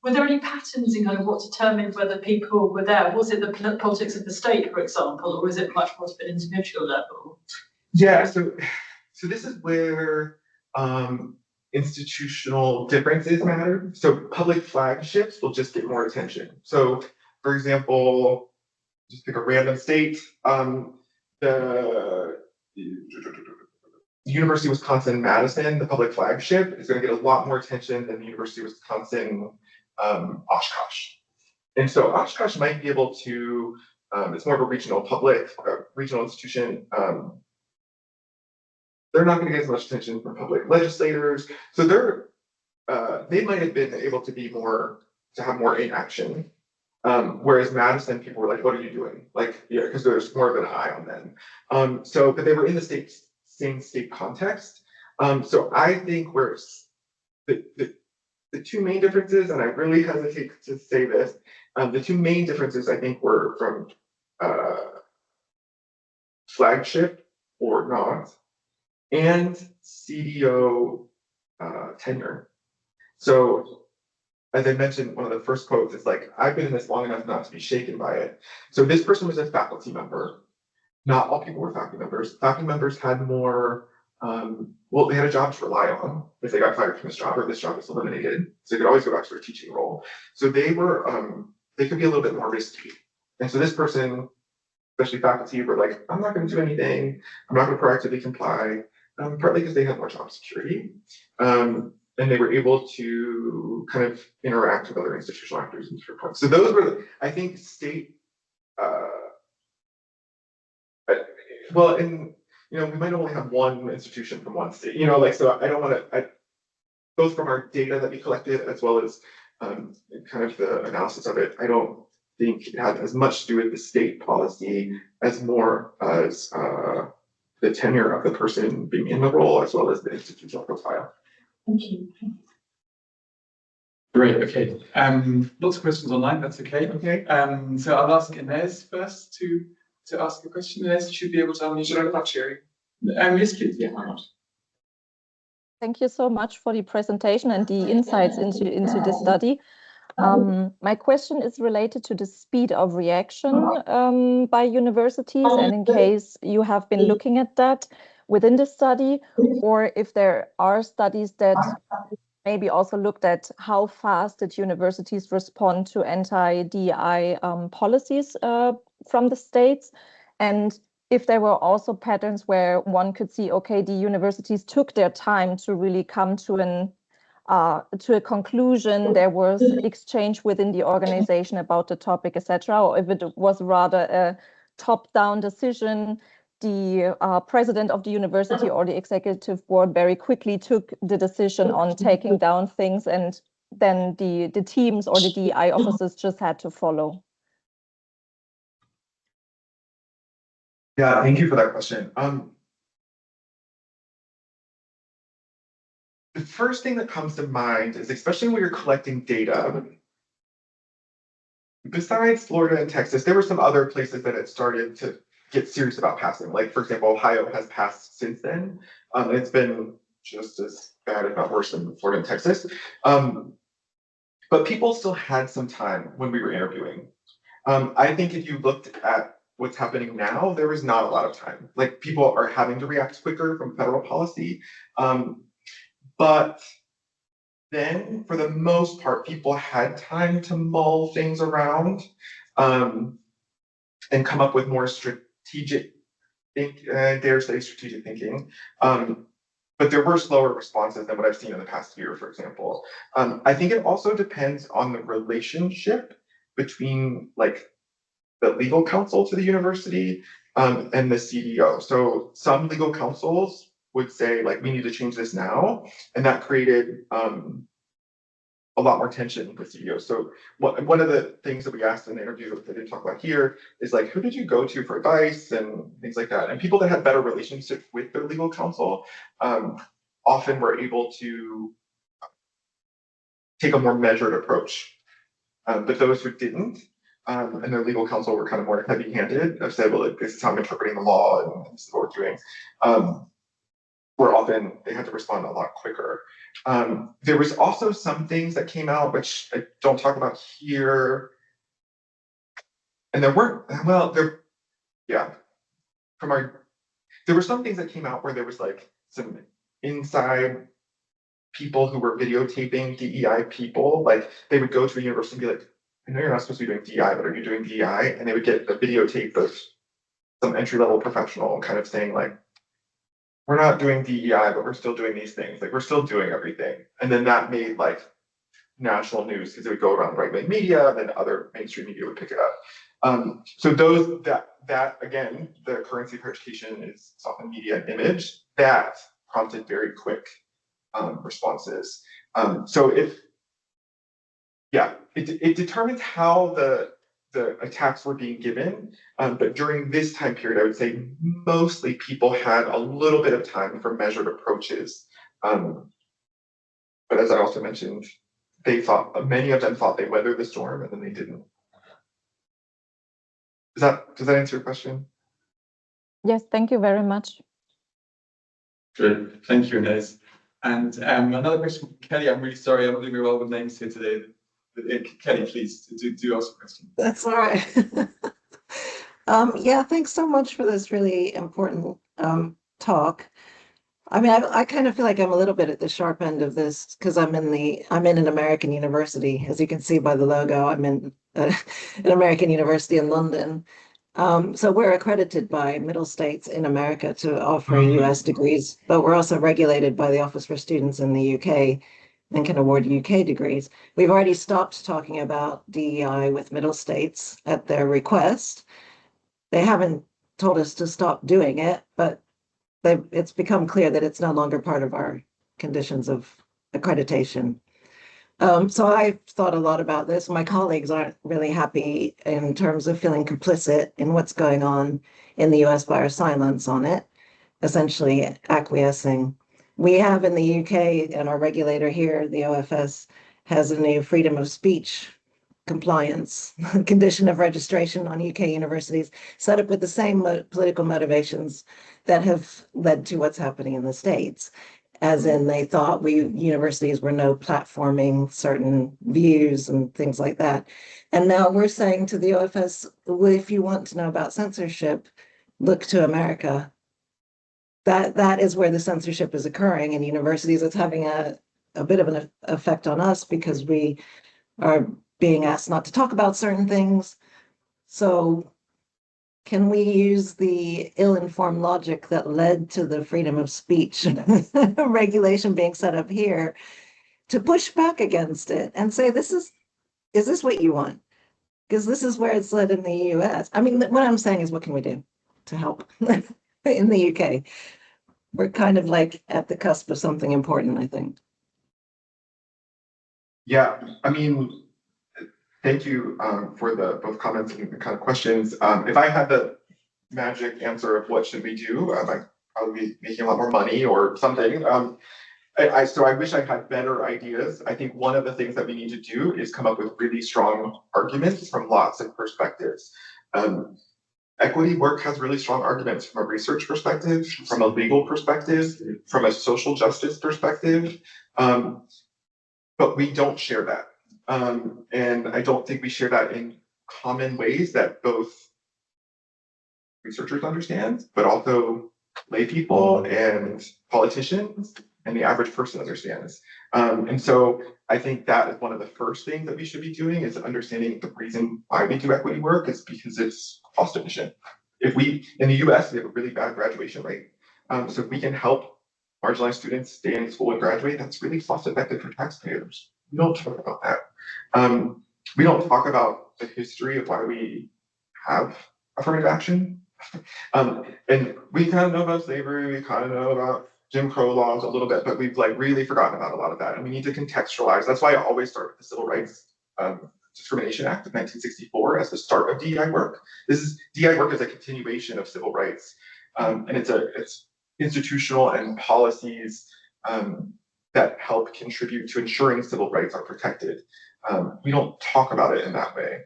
were there any patterns in kind of what determined whether people were there? Was it the politics of the state, for example, or was it much more at an individual level? Yeah, so this is where institutional differences matter. So public flagships will just get more attention. So, for example, just pick a random state. The University of Wisconsin-Madison, the public flagship, is going to get a lot more attention than the University of Wisconsin Oshkosh. And so Oshkosh might be able to, it's more of a regional institution. They're not going to get as much attention from public legislators. So they might have been able to have more inaction. Whereas Madison, people were like, what are you doing? Like, yeah, because there's more of an eye on them. But they were in the same state context. So I think where the two main differences, and I really hesitate to say this, the two main differences I think were from flagship or not, and CDO tenure. So as I mentioned, one of the first quotes is like, I've been in this long enough not to be shaken by it. So this person was a faculty member. Not all people were faculty members. Faculty members had more, well, they had a job to rely on if they got fired from this job or this job was eliminated. So they could always go back to their teaching role. So they were, they could be a little bit more risky. And so this person, especially faculty, were like, I'm not going to do anything. I'm not going to proactively comply, partly because they had more job security. And they were able to kind of interact with other institutional actors and different points. So those were, I think, state, well, and we might only have one institution from one state, like, so I don't want to, both from our data that we collected as well as kind of the analysis of it, I don't think it had as much to do with the state policy as more as the tenure of the person being in the role as well as the institutional profile. Thank you. Great, okay. Lots of questions online, that's okay. Okay. So I'll ask Inez first to ask a question. Inez, you should be able to unmute. Should I stop sharing? Yes, please, yeah, why not? Thank you so much for the presentation and the insights into this study. My question is related to the speed of reaction by universities, and in case you have been looking at that within the study, or if there are studies that maybe also looked at how fast did universities respond to anti-DEI policies from the states, and if there were also patterns where one could see, okay, the universities took their time to really come to a conclusion, there was exchange within the organization about the topic, etc., or if it was rather a top-down decision, the president of the university or the executive board very quickly took the decision on taking down things, and then the teams or the DEI officers just had to follow. Yeah, thank you for that question. The first thing that comes to mind is, especially when you're collecting data, besides Florida and Texas, there were some other places that had started to get serious about passing. Like, for example, Ohio has passed since then. It's been just as bad, if not worse, than Florida and Texas. But people still had some time when we were interviewing. I think if you looked at what's happening now, there is not a lot of time. Like, people are having to react quicker from federal policy. But then, for the most part, people had time to mull things around and come up with more strategic strategic thinking. But there were slower responses than what I've seen in the past year, for example. I think it also depends on the relationship between, like, the legal counsel to the university and the CDO. So some legal counsels would say, like, we need to change this now, and that created a lot more tension with CEOs. So one of the things that we asked in the interview that I didn't talk about here is, like, who did you go to for advice and things like that? And people that had better relationships with their legal counsel often were able to take a more measured approach. But those who didn't, and their legal counsel were kind of more heavy-handed, have said, well, this is how I'm interpreting the law and this is what we're doing. Where often they had to respond a lot quicker. There was also some things that came out, which I don't talk about here. And there weren't, well, there were some things that came out where there was, like, some inside people who were videotaping DEI people. Like, they would go to a university and be like, I know you're not supposed to be doing DEI, but are you doing DEI? And they would get a videotape of some entry-level professional kind of saying, like, we're not doing DEI, but we're still doing these things. Like, we're still doing everything. And then that made, like, national news because it would go around right-wing media, and then other mainstream media would pick it up. So that again, the currency of education is often media and image. That prompted very quick responses. So it determines how the attacks were being given, but during this time period, I would say mostly people had a little bit of time for measured approaches. But as I also mentioned, many of them thought they weathered the storm, and then they didn't. Does that answer your question? Yes, thank you very much. Good, thank you, Inez. And another question from Kelly. I'm really sorry, I'm not doing very well with names here today. Kelly, please do ask a question. That's all right. Yeah, thanks so much for this really important talk. I mean, I kind of feel like I'm a little bit at the sharp end of this because I'm in an American university. As you can see by the logo, I'm in an American university in London. So we're accredited by middle states in America to offer US degrees, but we're also regulated by the Office for Students in the UK and can award UK degrees. We've already stopped talking about DEI with middle states at their request. They haven't told us to stop doing it, but it's become clear that it's no longer part of our conditions of accreditation. So I've thought a lot about this. My colleagues aren't really happy in terms of feeling complicit in what's going on in the US by our silence on it, essentially acquiescing. We have in the UK, and our regulator here, the OFS, has a new freedom of speech compliance condition of registration on UK universities set up with the same political motivations that have led to what's happening in the States. As in, they thought universities were no platforming certain views and things like that. And now we're saying to the OFS, well, if you want to know about censorship, look to America. That is where the censorship is occurring in universities. It's having a bit of an effect on us because we are being asked not to talk about certain things. So can we use the ill-informed logic that led to the freedom of speech regulation being set up here to push back against it and say, is this what you want? Because this is where it's led in the US. I mean, what I'm saying is, what can we do to help in the UK? We're kind of like at the cusp of something important, I think. Yeah, I mean, thank you for both comments and the kind of questions. If I had the magic answer of what should we do, I'd probably be making a lot more money or something. So I wish I had better ideas. I think one of the things that we need to do is come up with really strong arguments from lots of perspectives. Equity work has really strong arguments from a research perspective, from a legal perspective, from a social justice perspective, but we don't share that. And I don't think we share that in common ways that both researchers understand, but also lay people and politicians and the average person understands. And so I think that is one of the first things that we should be doing is understanding the reason why we do equity work is because it's cost efficient. In the US, we have a really bad graduation rate. So if we can help marginalized students stay in school and graduate, that's really cost effective for taxpayers. We don't talk about that. We don't talk about the history of why we have affirmative action. And we kind of know about slavery, we kind of know about Jim Crow laws a little bit, but we've really forgotten about a lot of that. And we need to contextualize. That's why I always start with the Civil Rights Discrimination Act of 1964 as the start of DEI work. DEI work is a continuation of civil rights. And it's institutional and policies that help contribute to ensuring civil rights are protected. We don't talk about it in that way.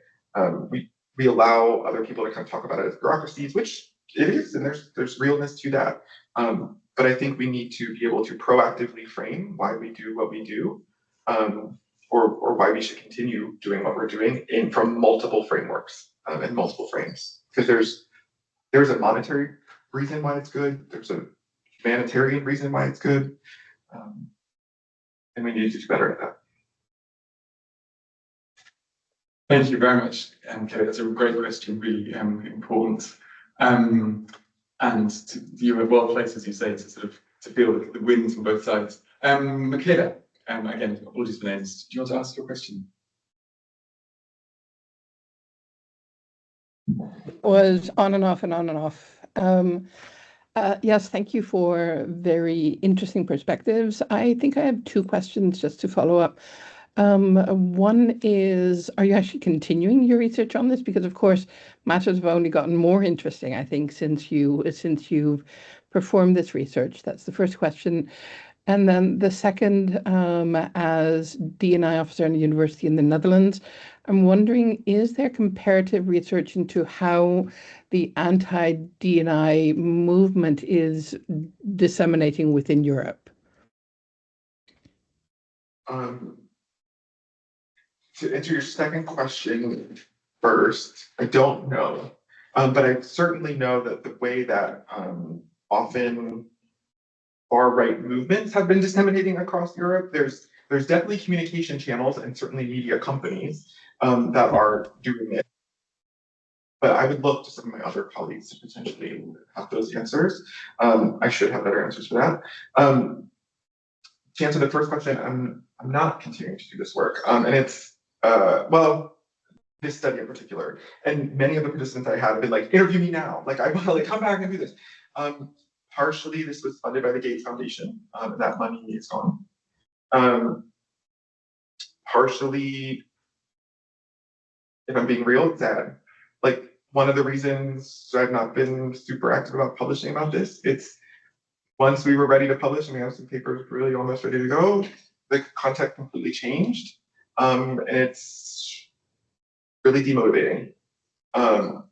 We allow other people to kind of talk about it as bureaucracies, which it is, and there's realness to that. But I think we need to be able to proactively frame why we do what we do, or why we should continue doing what we're doing from multiple frameworks and multiple frames. Because there's a monetary reason why it's good, there's a humanitarian reason why it's good, and we need to do better at that. Thank you very much, Kelly. That's a great question, really important. And you were well placed, as you say, to feel the winds from both sides. Michaela, again, apologies for names. Do you want to ask your question? Was on and off and on and off. Yes, thank you for very interesting perspectives. I think I have two questions just to follow up. One is, are you actually continuing your research on this? Because of course, matters have only gotten more interesting, I think, since you've performed this research. That's the first question. And then the second, as D&I officer in a university in the Netherlands, I'm wondering, is there comparative research into how the anti-D&I movement is disseminating within Europe? to answer your second question first, I don't know. But I certainly know that the way that often far-right movements have been disseminating across Europe, there's definitely communication channels and certainly media companies that are doing it. But I would look to some of my other colleagues to potentially have those answers. I should have better answers for that. To answer the first question, I'm not continuing to do this work. And it's, well, this study in particular. And many of the participants I have been like, interview me now. Like, I want to like come back and do this. Partially, this was funded by the Gates Foundation. And that money is gone. Partially, if I'm being real, it's sad. Like, one of the reasons I've not been super active about publishing about this, it's once we were ready to publish and we have some papers really almost ready to go, the context completely changed. And it's really demotivating,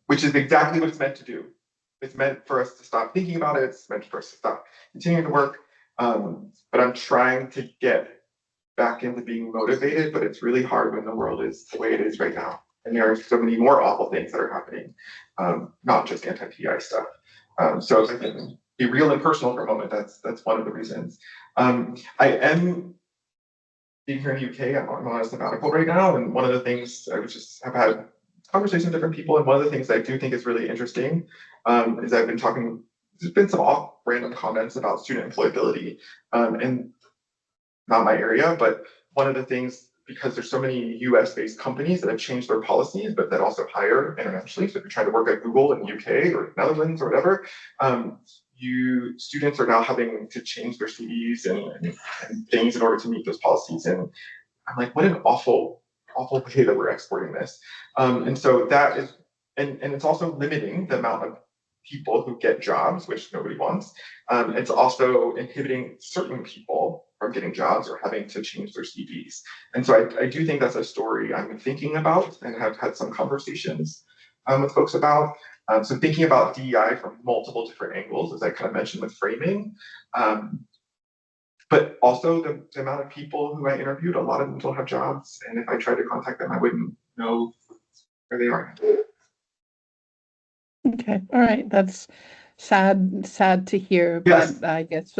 which is exactly what it's meant to do. It's meant for us to stop thinking about it. It's meant for us to stop continuing to work. But I'm trying to get back into being motivated, but it's really hard when the world is the way it is right now. And there are so many more awful things that are happening, not just anti-DEI stuff. So if I can be real and personal for a moment, that's one of the reasons. I am being here in the UK, I'm on a sabbatical right now, and one of the things I have had conversations with different people, and one of the things I do think is really interesting is I've been talking, there's been some random comments about student employability, and not my area, but one of the things, because there's so many US-based companies that have changed their policies, but that also hire internationally. So if you're trying to work at Google in the UK or Netherlands or whatever, students are now having to change their CVs and things in order to meet those policies. And I'm like, what an awful way that we're exporting this. And so that is, and it's also limiting the amount of people who get jobs, which nobody wants. It's also inhibiting certain people from getting jobs or having to change their CVs. And so I do think that's a story I'm thinking about and have had some conversations with folks about. So thinking about DEI from multiple different angles, as I kind of mentioned with framing, but also the amount of people who I interviewed, a lot of them don't have jobs. And if I tried to contact them, I wouldn't know where they are. Okay, all right. That's sad to hear, Yes. but I guess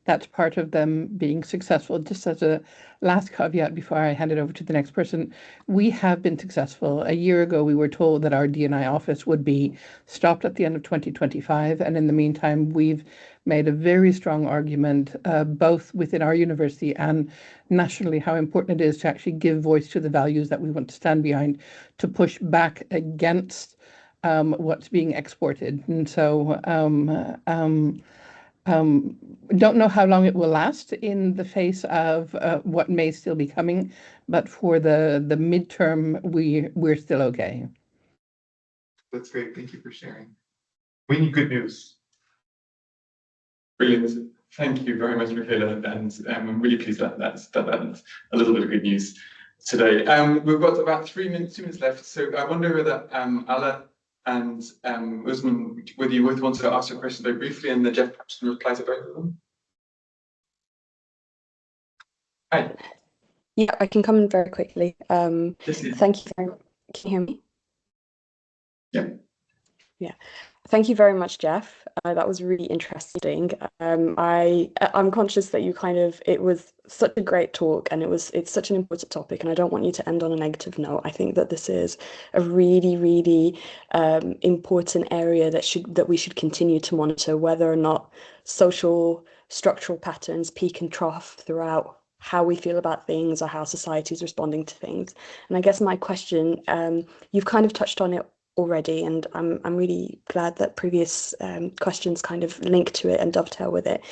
that's part of them being successful. Just as a last caveat before I hand it over to the next person, we have been successful. A year ago, we were told that our D&I office would be stopped at the end of 2025, and in the meantime, we've made a very strong argument, both within our university and nationally, how important it is to actually give voice to the values that we want to stand behind, to push back against what's being exported. And so don't know how long it will last in the face of what may still be coming, but for the midterm, we're still okay. That's great. Thank you for sharing. We need good news. Brilliant. Thank you very much, Michaela, and I'm really pleased that that's a little bit of good news today. We've got about 2 minutes left, so I wonder whether Ala and Usman, whether you both want to ask your question very briefly, and then Jeff perhaps can reply to both of them. Hi. Yeah, I can come in very quickly. Thank you very much. Can you hear me? Yeah. Yeah. Thank you very much, Jeff. That was really interesting. I'm conscious that it was such a great talk, and it's such an important topic, and I don't want you to end on a negative note. I think that this is a really, really important area that we should continue to monitor, whether or not social structural patterns peak and trough throughout how we feel about things or how society is responding to things. And I guess my question, you've kind of touched on it already, and I'm really glad that previous questions kind of link to it and dovetail with it.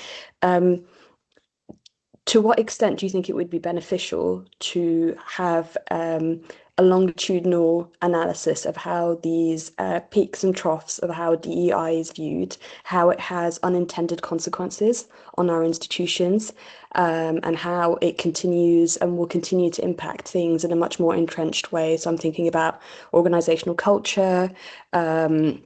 To what extent do you think it would be beneficial to have a longitudinal analysis of how these peaks and troughs of how DEI is viewed, how it has unintended consequences on our institutions, and how it continues and will continue to impact things in a much more entrenched way? So I'm thinking about organizational culture, the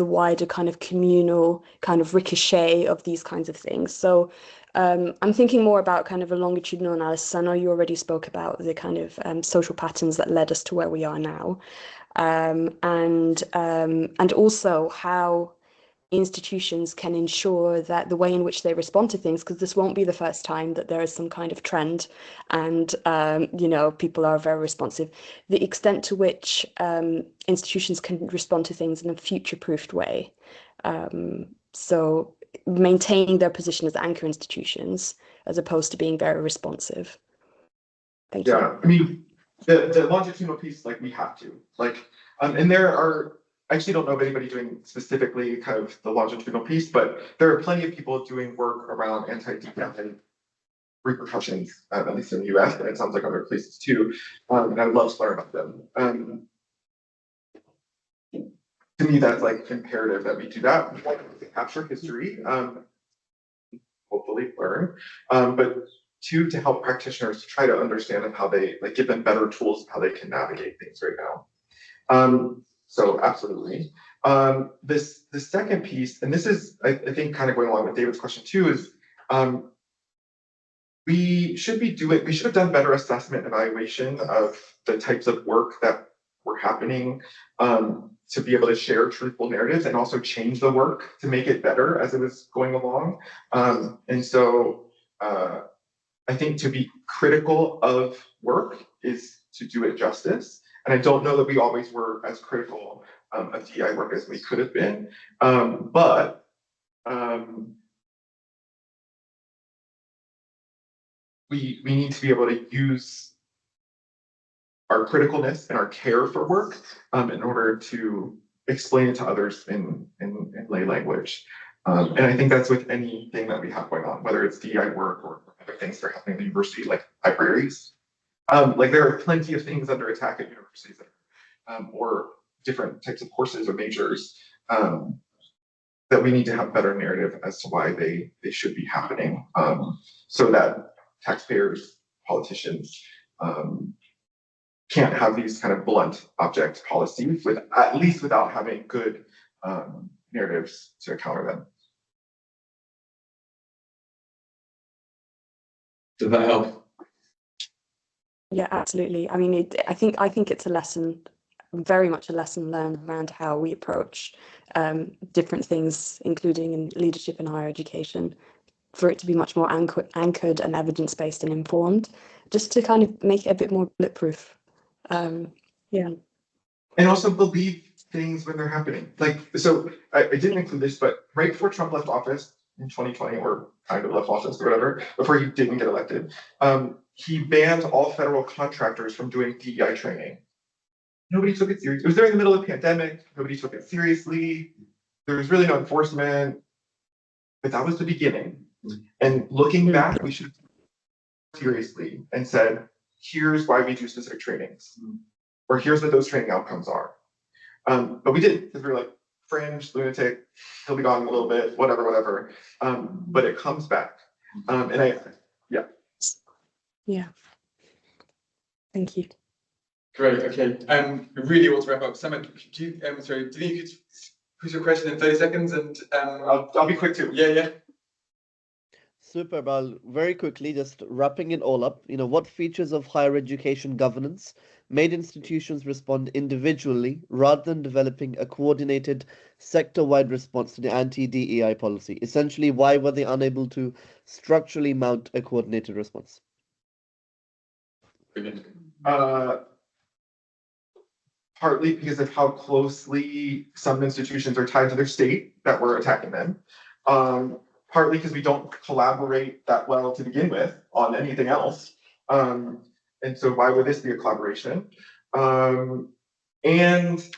wider kind of communal kind of ricochet of these kinds of things. So I'm thinking more about kind of a longitudinal analysis. I know you already spoke about the kind of social patterns that led us to where we are now, and also how institutions can ensure that the way in which they respond to things, because this won't be the first time that there is some kind of trend and people are very responsive, the extent to which institutions can respond to things in a future-proofed way. So maintaining their position as anchor institutions as opposed to being very responsive. Thank you. Yeah, I mean, the longitudinal piece, like we have to, and there are, I actually don't know of anybody doing specifically kind of the longitudinal piece, but there are plenty of people doing work around anti-DEI repercussions, at least in the US, and it sounds like other places too. And I would love to learn about them. To me, that's like imperative that we do that. We want to capture history, hopefully learn, but two, to help practitioners to try to understand how they, like, give them better tools of how they can navigate things right now. So absolutely. The second piece, and this is, I think, kind of going along with David's question too, is we should have done better assessment and evaluation of the types of work that were happening to be able to share truthful narratives and also change the work to make it better as it was going along. And so I think to be critical of work is to do it justice. And I don't know that we always were as critical of DEI work as we could have been. But we need to be able to use our criticalness and our care for work in order to explain it to others in lay language. And I think that's with anything that we have going on, whether it's DEI work or other things that are happening at the university, like libraries. Like there are plenty of things under attack at universities that or different types of courses or majors that we need to have better narrative as to why they should be happening, so that taxpayers, politicians can't have these kind of blunt object policies at least without having good narratives to counter them. Does that help? Yeah, absolutely. I mean, I think it's a lesson, very much a lesson learned around how we approach different things, including in leadership and higher education, for it to be much more anchored and evidence-based and informed, just to kind of make it a bit more bulletproof. Yeah. And also believe things when they're happening. Like, so I didn't include this, but right before Trump left office in 2020, or kind of left office or whatever, before he didn't get elected, he banned all federal contractors from doing DEI training. Nobody took it seriously. It was during the middle of the pandemic. Nobody took it seriously. There was really no enforcement, but that was the beginning. And looking back, we should have taken it seriously and said, here's why we do specific trainings, or here's what those training outcomes are. But we didn't, because we were like, fringe, lunatic, he'll be gone in a little bit, whatever. But it comes back. Yeah. Thank you. Great. Okay. We really want to wrap up. Simon, do you think you could put your question in 30 seconds and I'll be quick too. Yeah. Super. Well, very quickly, just wrapping it all up, what features of higher education governance made institutions respond individually rather than developing a coordinated sector-wide response to the anti-DEI policy? Essentially, why were they unable to structurally mount a coordinated response? Partly because of how closely some institutions are tied to their state that we're attacking them. Partly because we don't collaborate that well to begin with on anything else. And so why would this be a collaboration? And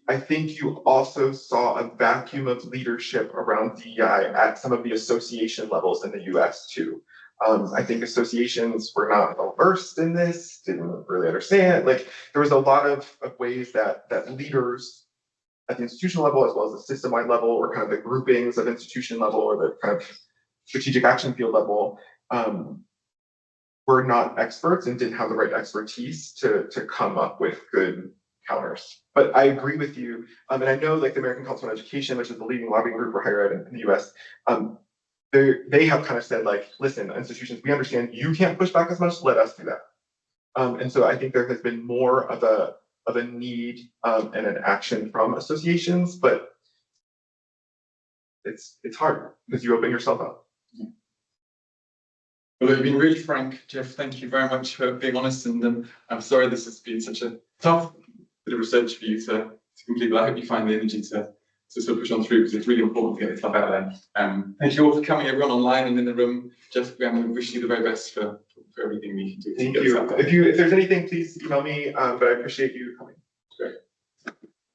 I think you also saw a vacuum of leadership around DEI at some of the association levels in the US too. I think associations were not well versed in this, didn't really understand. Like there was a lot of ways that leaders at the institutional level, as well as the system-wide level, or kind of the groupings of institution level, or the kind of strategic action field level, were not experts and didn't have the right expertise to come up with good counters. But I agree with you, and I know like the American Council on Education, which is the leading lobbying group for higher ed in the US, they have kind of said like, listen, institutions, we understand you can't push back as much, let us do that. And so I think there has been more of a need and an action from associations, but it's hard because you open yourself up. Well, you've been really frank, Jeff. Thank you very much for being honest. And I'm sorry this has been such a tough bit of research for you to complete, but I hope you find the energy to sort of push on through, because it's really important to get this stuff out there. Thank you all for coming, everyone online and in the room. Jeff, we wish you the very best for everything we can do. Thank you. If there's anything, please email me, but I appreciate you coming.